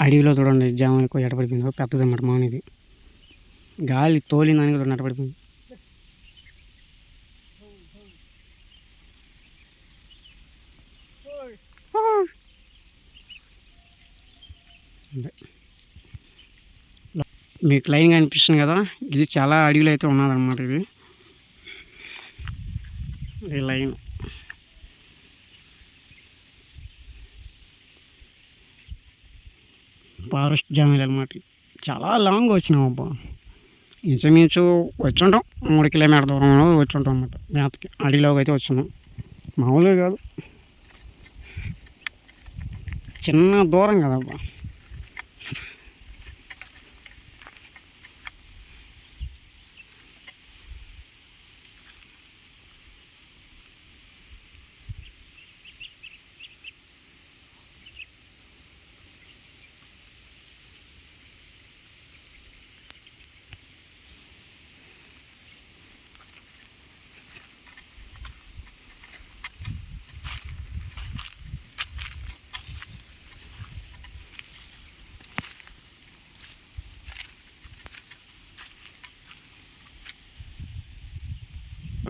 అడవిలో చూడండి జామ ఎక్కువ ఎడపడిపోయిందో పెద్దదన్నమాట మామిడి ఇది. గాలి తోలిందని కూడా నడపడిపోయింది. మీకు లైన్గా అనిపిస్తుంది కదా, ఇది చాలా అడవిలో అయితే ఉన్నదన్నమాట. ఇది లైన్ ఫారెస్ట్ జామీలు అనమాట. చాలా లాంగ్ వచ్చినాం అబ్బా, ఇంచుమించు వచ్చి ఉంటాం 3 కిలోమీటర్ దూరంలో వచ్చి ఉంటాం అన్నమాట మేతకి. అడవిలోకి అయితే వచ్చినాం, మామూలుగా కాదు, చిన్న దూరం కదబ్బా.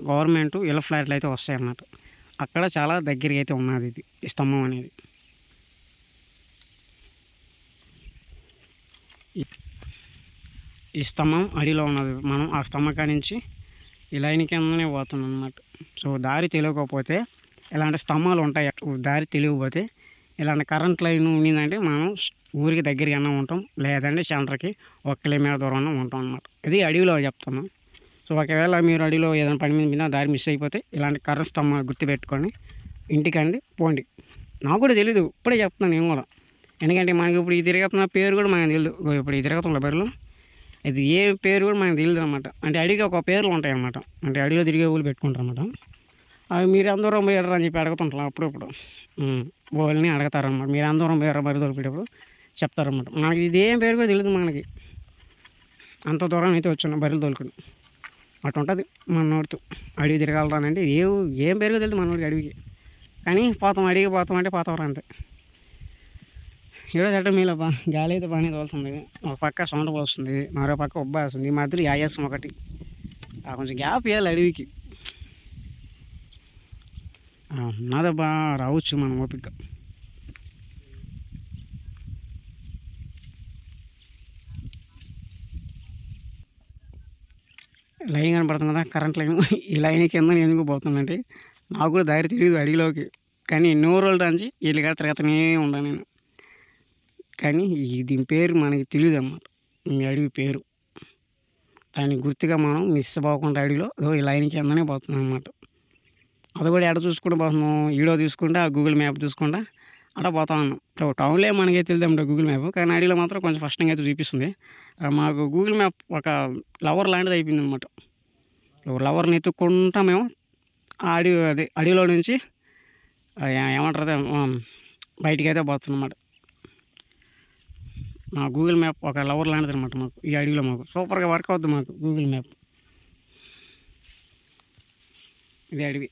గవర్నమెంట్ ఇళ్ళ ఫ్లాట్లు అయితే వస్తాయన్నమాట. అక్కడ చాలా దగ్గరికి అయితే ఉన్నది ఇది, ఈ స్తంభం అనేది. ఈ స్తంభం అడిలో ఉన్నది. మనం ఆ స్తంభం కాడి నుంచి ఈ లైన్ కిందనే పోతున్నాం అన్నమాట. సో దారి తెలియకపోతే ఇలాంటి స్తంభాలు ఉంటాయి, దారి తెలియకపోతే ఇలాంటి కరెంట్ లైన్ ఉన్నదంటే మనం ఊరికి దగ్గరగా ఉంటాం, లేదంటే సెంటర్కి 1 కిలోమీటర్ దూరంలో ఉంటాం అన్నమాట. ఇది అడవిలో చెప్తున్నాం. సో ఒకవేళ మీరు అడవిలో ఏదైనా పని మీద దారి మిస్ అయిపోతే ఇలాంటి కరెంట్ స్తంభాలు గుర్తుపెట్టుకొని ఇంటికండి పోండి. నాకు కూడా తెలీదు, ఇప్పుడే చెప్తున్నాను నేను కూడా. ఎందుకంటే మనకి ఇప్పుడు ఈ తిరగతున్న పేరు కూడా మనకు తెలియదు. ఇప్పుడు ఈ తిరగతున్న బరిలో ఇది ఏ పేరు కూడా మనకు తెలియదు అనమాట. అంటే అడిగి ఒక పేర్లు ఉంటాయి అన్నమాట. అంటే అడవిలో తిరిగే ఊళ్ళు పెట్టుకుంటారు అన్నమాట. అవి మీరు అందరం పోయారు అని చెప్పి అడుగుతుంటారు అప్పుడప్పుడు. వాళ్ళని అడుగుతారన్నమాట, మీరు అందరం పోయారు బరి దొరికేటప్పుడు చెప్తారన్నమాట. మనకి ఇది ఏం పేరు కూడా తెలియదు మనకి. అంత దూరం అయితే వచ్చాను బర్రెలు తోలుకుని. అటు ఉంటుంది మనోడితో అడవి తిరగాలరానంటే ఏం పేరుగా తెలియదు మనోడికి అడవికి. కానీ పోతాం, అడిగి పోతాం అంటే పోతాం అంతే. ఈరోజు అంటే మీలో గాలి అయితే బాగానే తోలుతుంది. ఒక పక్క సౌండ్ పోస్తుంది, మరో పక్క ఉబ్బేస్తుంది, ఈ మధ్యలో యాయాసం ఒకటి. కొంచెం గ్యాప్ ఇవ్వాలి అడవికి. ఉన్నదబ్బా, రావచ్చు మనం ఓపిక. లైన్ కనపడుతుంది కదా, కరెంట్ లైన్. ఈ లైన్ కింద ఎందుకు పోతుందంటే నాకు కూడా దారి తెలియదు అడవిలోకి. కానీ ఎన్నో రోజులు నుంచి వీళ్ళు కూడా తిరగతనే ఉన్నాను నేను. కానీ దీని పేరు మనకి తెలియదు అన్నమాట, ఈ అడవి పేరు. దానికి గుర్తుగా మనం మిస్ అవ్వకుండా అడవిలో ఈ లైన్ కిందనే పోతున్నాం అన్నమాట. అది కూడా ఎడ చూసుకుంటూ పోతున్నాం, వీడియో తీసుకుంటా గూగుల్ మ్యాప్ చూసుకుంటా అలా పోతా ఉన్నాం. టౌన్లో మనకే తెలియదు అన్నమాట గూగుల్ మ్యాప్, కానీ అడవిలో మాత్రం కొంచెం ఫస్ట్గా అయితే చూపిస్తుంది. మాకు గూగుల్ మ్యాప్ ఒక లవర్ లాంటిది అయిపోయింది అనమాట. లవర్ని ఎత్తుక్కుంటా మేము అడవిలో నుంచి ఏమంటారు బయటికి అయితే పోతున్నాం అన్నమాట. మా గూగుల్ మ్యాప్ ఒక లవర్ లాంటిది అనమాట మాకు. ఈ అడవిలో మాకు సూపర్గా వర్క్ అవుతుంది మాకు గూగుల్ మ్యాప్. ఇది అడవి.